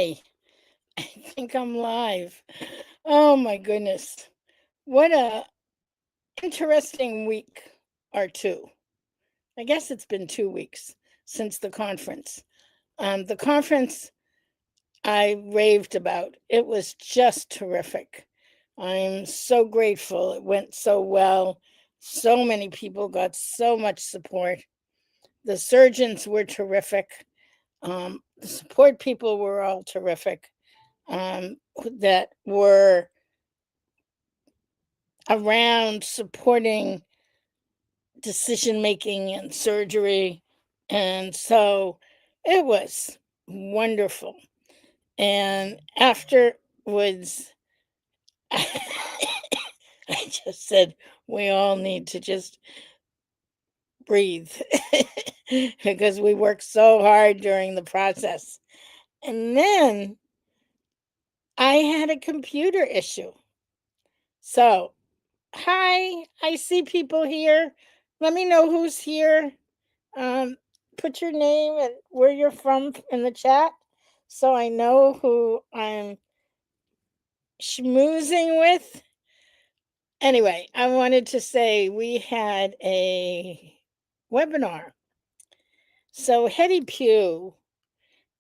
Okay, I think I'm live. Oh my goodness. What a interesting week or two. I guess it's been 2 weeks since the conference. The conference I raved about. It was just terrific. I'm so grateful it went so well. So many people got so much support. The surgeons were terrific. The support people were all terrific. That were around supporting decision making and surgery. And so it was wonderful. And afterwards, I just said, we all need to just breathe because we worked so hard during the process. And then I had a computer issue. So hi, I see people here. Let me know who's here. Um, Put your name and where you're from in the chat so I know who I'm schmoozing with. Anyway, I wanted to say we had a webinar. So Hetty Pugh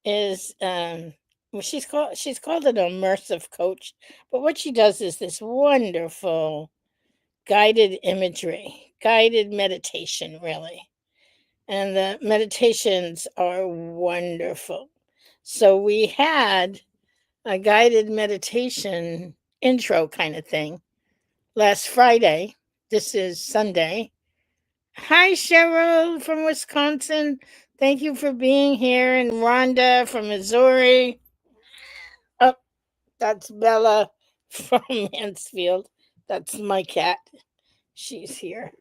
is well, she's called an immersive coach, but what she does is this wonderful guided imagery, guided meditation, really. And the meditations are wonderful. So we had a guided meditation intro kind of thing last Friday. This is Sunday. Hi, Cheryl from Wisconsin. Thank you for being here. And Rhonda from Missouri. Oh, that's Bella from Mansfield. That's my cat. She's here.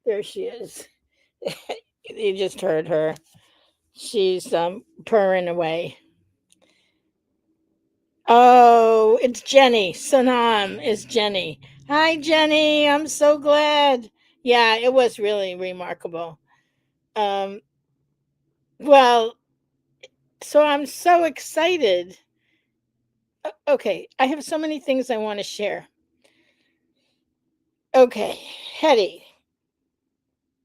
There she is. You just heard her. She's purring away. Oh, it's Jenny. Sanam is Jenny. Hi, Jenny. I'm so glad. Yeah, it was really remarkable. Um, well, so I'm so excited. Okay, I have so many things I want to share. Okay, Hetty.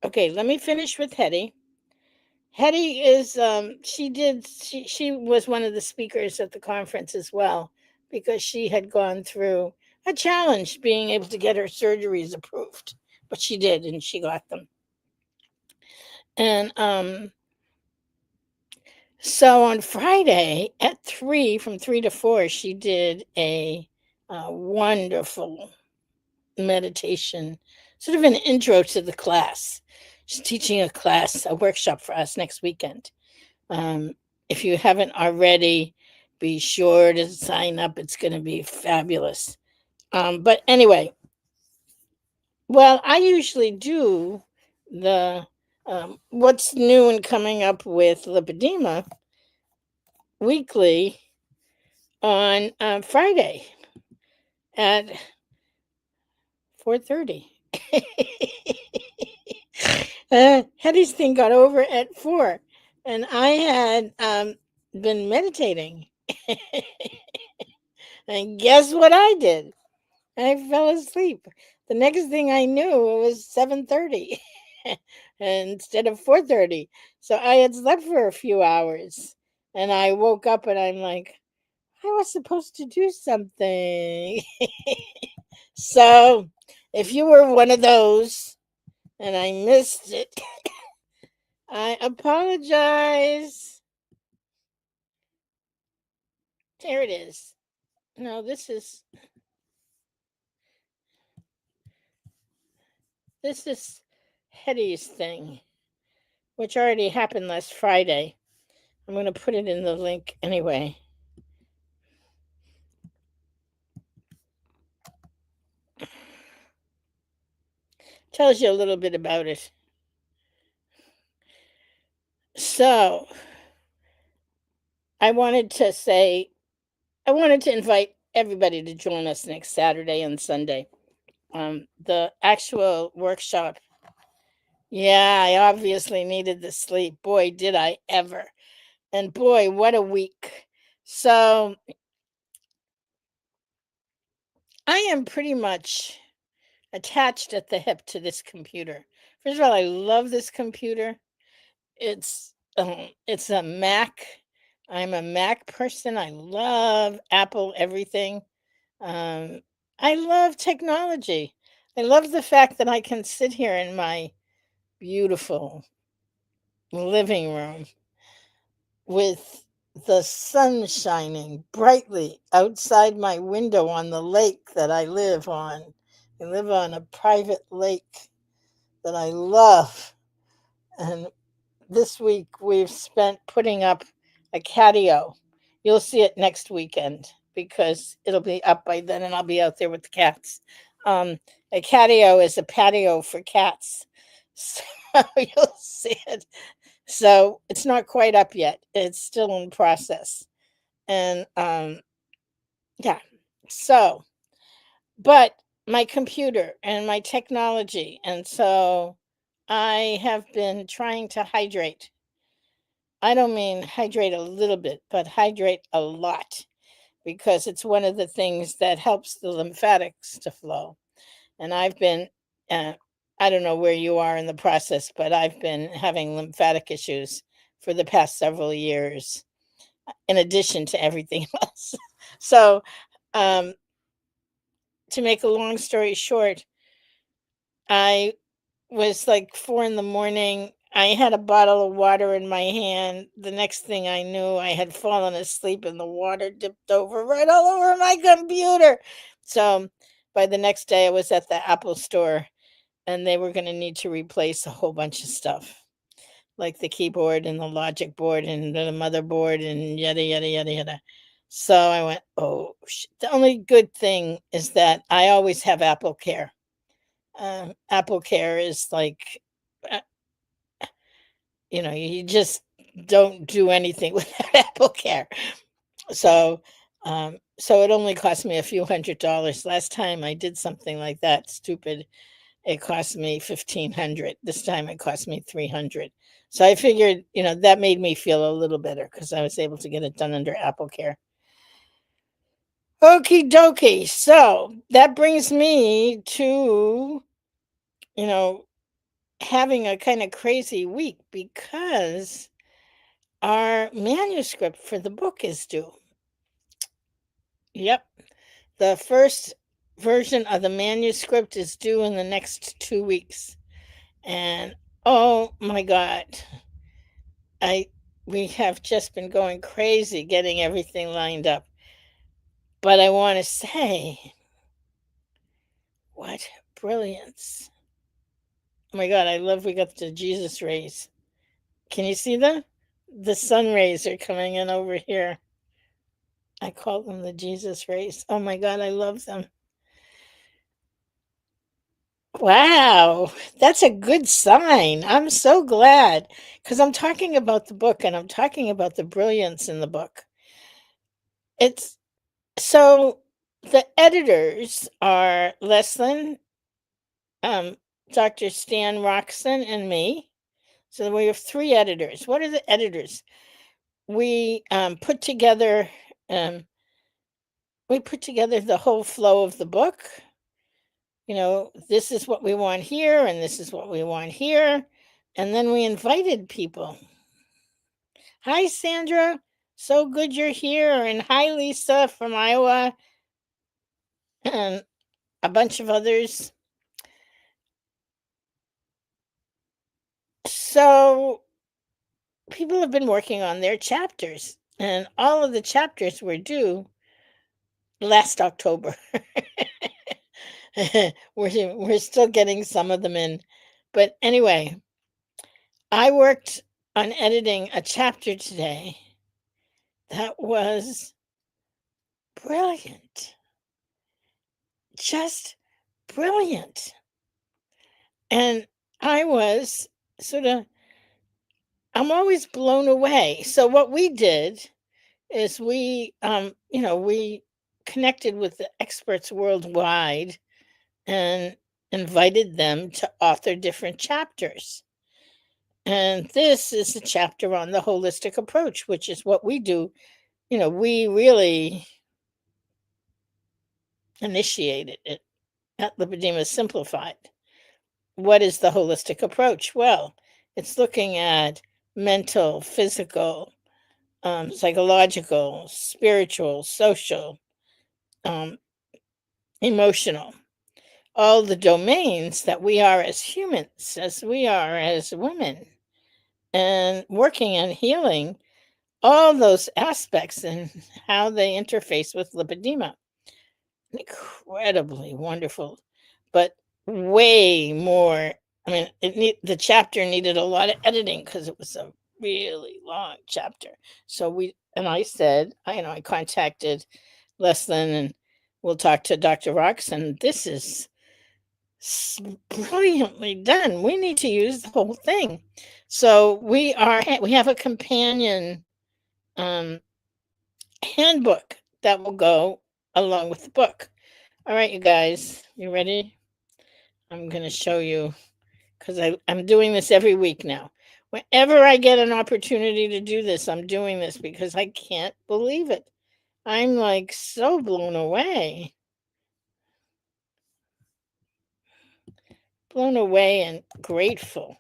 Okay, let me finish with Hetty. Hetty is she was one of the speakers at the conference as well because she had gone through a challenge being able to get her surgeries approved. But she did and she got them. And so on Friday at 3 from 3 to 4 she did a wonderful meditation, sort of an intro to the class. She's teaching a class, a workshop for us next weekend. Um, if you haven't already, be sure to sign up. It's going to be fabulous. But anyway, well, I usually do the what's new and coming up with lipedema weekly on Friday at 4:30. Hetty's thing got over at 4, and I had been meditating. And guess what I did? I fell asleep. The next thing I knew, it was 7:30 instead of 4:30. So I had slept for a few hours, and I woke up and I'm like, I was supposed to do something. So if you were one of those and I missed it, I apologize. There it is. No, this is Hetty's thing, which already happened last Friday. I'm going to put it in the link anyway. Tells you a little bit about it. So, I wanted to say, I wanted to invite everybody to join us next Saturday and Sunday. The actual workshop. Yeah, I obviously needed the sleep. Boy, did I ever. And boy, what a week. So I am pretty much attached at the hip to this computer. First of all, I love this computer. It's a Mac. I'm a Mac person. I love Apple everything. Um, I love technology. I love the fact that I can sit here in my beautiful living room with the sun shining brightly outside my window on the lake that I live on. I live on a private lake that I love. And this week we've spent putting up a catio. You'll see it next weekend because it'll be up by then and I'll be out there with the cats. Um, a catio is a patio for cats. So you'll see it. So it's not quite up yet. It's still in process. And yeah. So, but my computer and my technology. And so I have been trying to hydrate. I don't mean hydrate a little bit, but hydrate a lot because it's one of the things that helps the lymphatics to flow. And uh, I don't know where you are in the process, but I've been having lymphatic issues for the past several years, in addition to everything else. So, um, to make a long story short, I was like 4 in the morning. I had a bottle of water in my hand. The next thing I knew, I had fallen asleep and the water dipped over right all over my computer. So by the next day, I was at the Apple store and they were going to need to replace a whole bunch of stuff, like the keyboard and the logic board and the motherboard and yada, yada, yada, yada. So I went, oh, the only good thing is that I always have Apple Care. Apple Care is like, uh, you just don't do anything without Apple Care. So, so it only cost me a few $100s. Last time I did something like that stupid, it cost me 1,500. This time it cost me 300. So I figured, that made me feel a little better because I was able to get it done under Apple Care. Okie dokie. So that brings me to, you know, having a kind of crazy week because our manuscript for the book is due. Yep. The first version of the manuscript is due in the next 2 weeks. And oh my God, I we have just been going crazy getting everything lined up. But I want to say, what brilliance. Oh my God, I love we got the Jesus rays. Can you see them? The sun rays are coming in over here. I call them the Jesus rays. Oh my God, I love them. Wow, that's a good sign. I'm so glad because I'm talking about the book and I'm talking about the brilliance in the book. It's so the editors are Leslin, um, Dr. Stan Roxon, and me. So we have three editors. What are the editors? We put together um, the whole flow of the book. This is what we want here, and this is what we want here. And then we invited people. Hi, Sandra. So good you're here. And hi, Lisa from Iowa, and a bunch of others. So people have been working on their chapters, and all of the chapters were due last October. we're still getting some of them in. But anyway, I worked on editing a chapter today that was brilliant, just brilliant. And I was sort of, I'm always blown away. So what we did is we connected with the experts worldwide and invited them to author different chapters. And this is a chapter on the holistic approach, which is what we do, we really initiated it at Lipedema Simplified. What is the holistic approach? Well, it's looking at mental, physical, psychological, spiritual, social, um, emotional, all the domains that we are as humans, as we are as women, and working on healing all those aspects and how they interface with lipedema. Incredibly wonderful, but way more. I mean, the chapter needed a lot of editing because it was a really long chapter. So I said, I contacted Leslin and we'll talk to Dr. Rox, and this is brilliantly done. We need to use the whole thing. So we have a companion handbook that will go along with the book. All right, you guys, you ready? I'm going to show you because I'm doing this every week now. Whenever I get an opportunity to do this, I'm doing this because I can't believe it. I'm like so blown away. Blown away and grateful.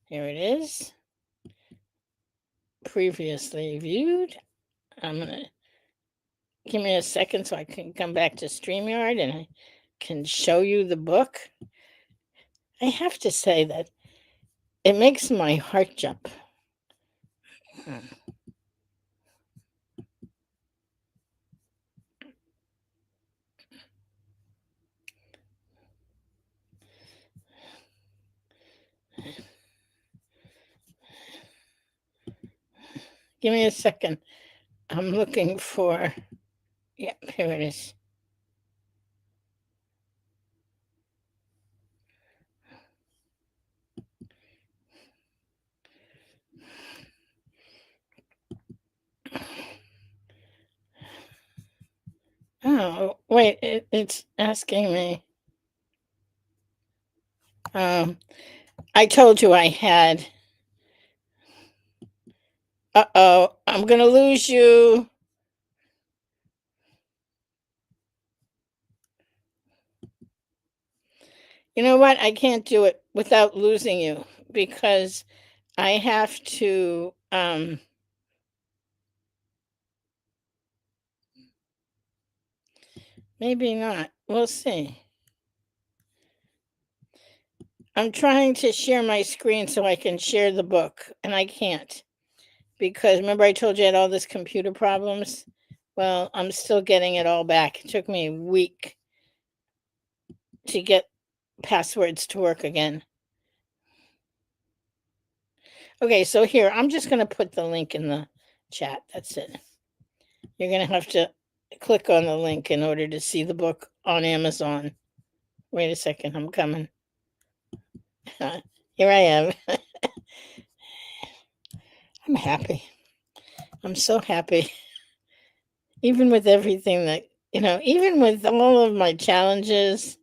Here it is. Previously viewed. I'm going to give me a second so I can come back to StreamYard and I can show you the book. I have to say that it makes my heart jump. Give me a second. I'm looking for, yep, here it is. Oh, wait, it's asking me. I told you I had. Uh-oh, I'm going to lose you. You know what? I can't do it without losing you because I have to, maybe not. We'll see. I'm trying to share my screen so I can share the book, and I can't because remember I told you I had all this computer problems? Well, I'm still getting it all back. It took me a week to get passwords to work again. Okay, so here, I'm just going to put the link in the chat. That's it. You're going to have to click on the link in order to see the book on Amazon. Wait a second, I'm coming. Here I am. I'm happy. I'm so happy. Even with everything that, even with all of my challenges.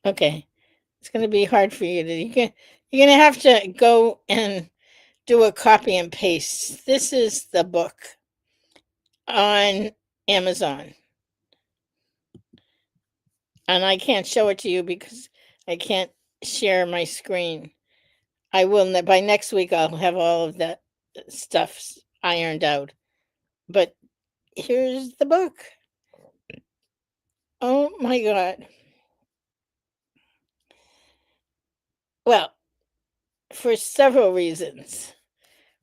Okay, it's going to be hard for you to, you're going to have to go and do a copy and paste. This is the book on Amazon. And I can't show it to you because I can't share my screen. I will, by next week, I'll have all of that stuff ironed out. But here's the book. Oh my God. Well, for several reasons.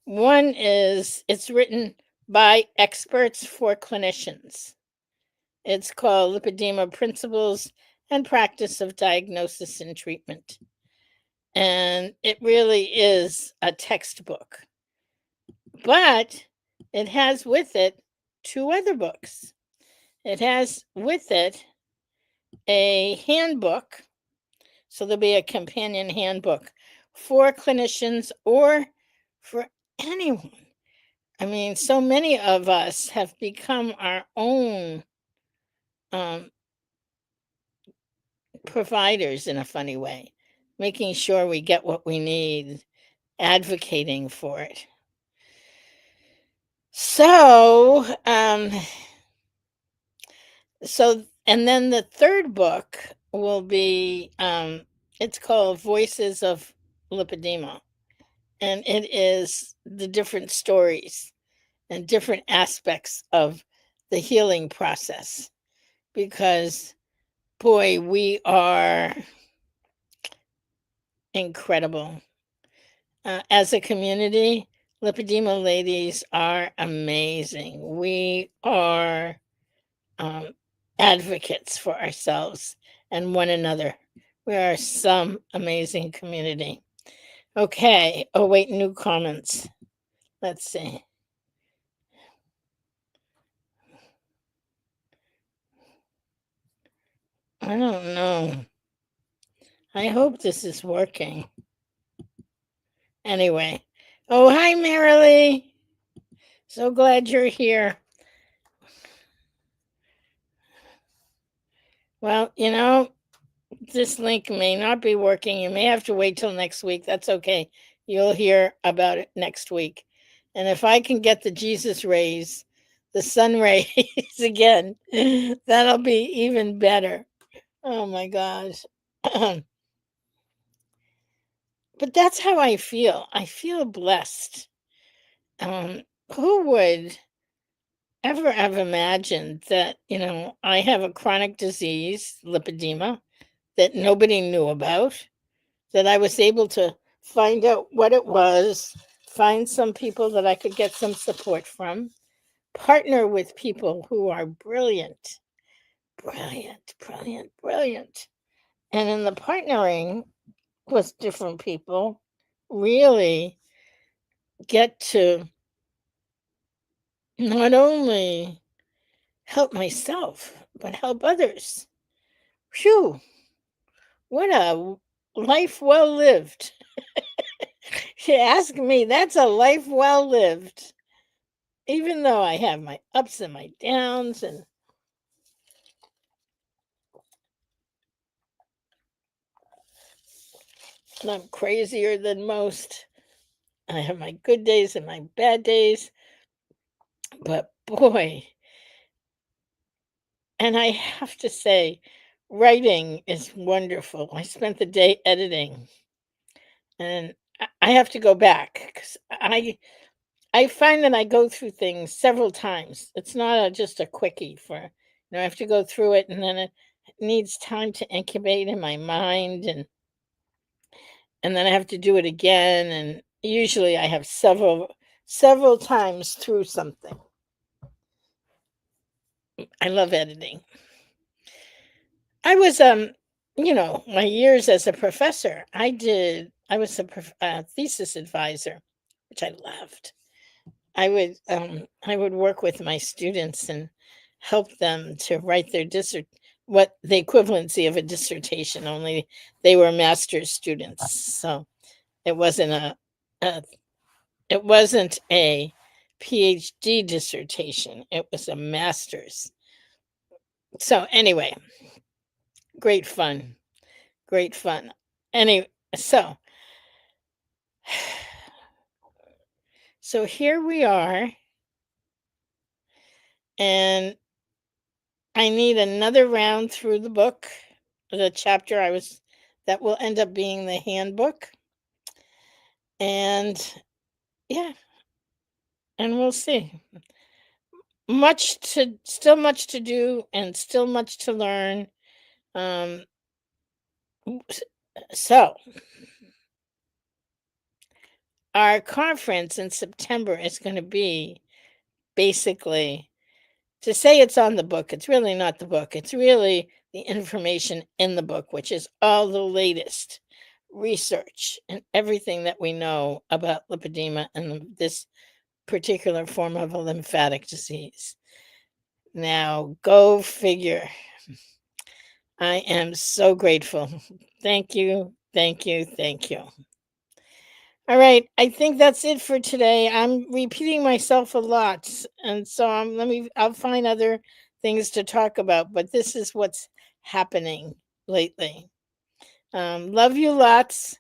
One is it's written by experts for clinicians. It's called Lipedema Principles and Practice of Diagnosis and Treatment. And it really is a textbook. But it has with it 2 other books. It has with it a handbook. So there'll be a companion handbook for clinicians or for anyone I mean, so many of us have become our own um, providers in a funny way, making sure we get what we need, advocating for it. So, and then the third book will be, it's called Voices of Lipedema, and it is the different stories and different aspects of the healing process. Because, boy, we are incredible. As a community, Lipedema ladies are amazing. We are um, advocates for ourselves and one another. We are some amazing community. Okay. Oh, wait, new comments. Let's see. I don't know. I hope this is working. Anyway. Oh, hi, Marilee. So glad you're here. Well, this link may not be working. You may have to wait till next week. That's okay. You'll hear about it next week. And if I can get the Jesus rays, the sun rays again, that'll be even better. Oh my gosh. But that's how I feel. I feel blessed. Um, who would ever have imagined that, I have a chronic disease, lipedema, that nobody knew about, that I was able to find out what it was, find some people that I could get some support from, partner with people who are brilliant, brilliant, brilliant, brilliant. And in the partnering with different people, really get to not only help myself, but help others. Phew, what a life well lived. You ask me, that's a life well lived. Even though I have my ups and my downs, and I'm crazier than most. I have my good days and my bad days, but boy, and I have to say, writing is wonderful. I spent the day editing, and I have to go back because I find that I go through things several times. It's not just a quickie I have to go through it, and then it needs time to incubate in my mind, and then I have to do it again, and usually I have several times through something. I love editing. I was my years as a professor, I was a thesis advisor, which I loved. I would work with my students and help them to write their what the equivalency of a dissertation, only they were master's students. So it wasn't a it wasn't a PhD dissertation. It was a master's. So anyway, great fun. Great fun. Anyway, so here we are, and I need another round through the book, the chapter that will end up being the handbook. And yeah, and we'll see. Still much to do and still much to learn. Um, so our conference in September is going to be basically to say it's on the book. It's really not the book. It's really the information in the book, which is all the latest research and everything that we know about lipedema and this particular form of a lymphatic disease. Now, go figure. I am so grateful. Thank you, thank you, thank you. All right, I think that's it for today. I'm repeating myself a lot, and so I'll find other things to talk about, but this is what's happening lately. Love you lots.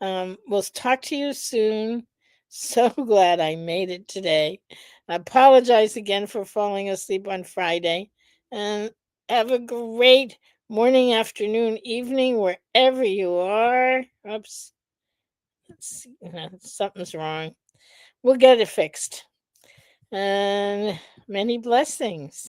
We'll talk to you soon. So glad I made it today. I apologize again for falling asleep on Friday. And have a great morning, afternoon, evening, wherever you are. Oops, something's wrong. We'll get it fixed. And many blessings.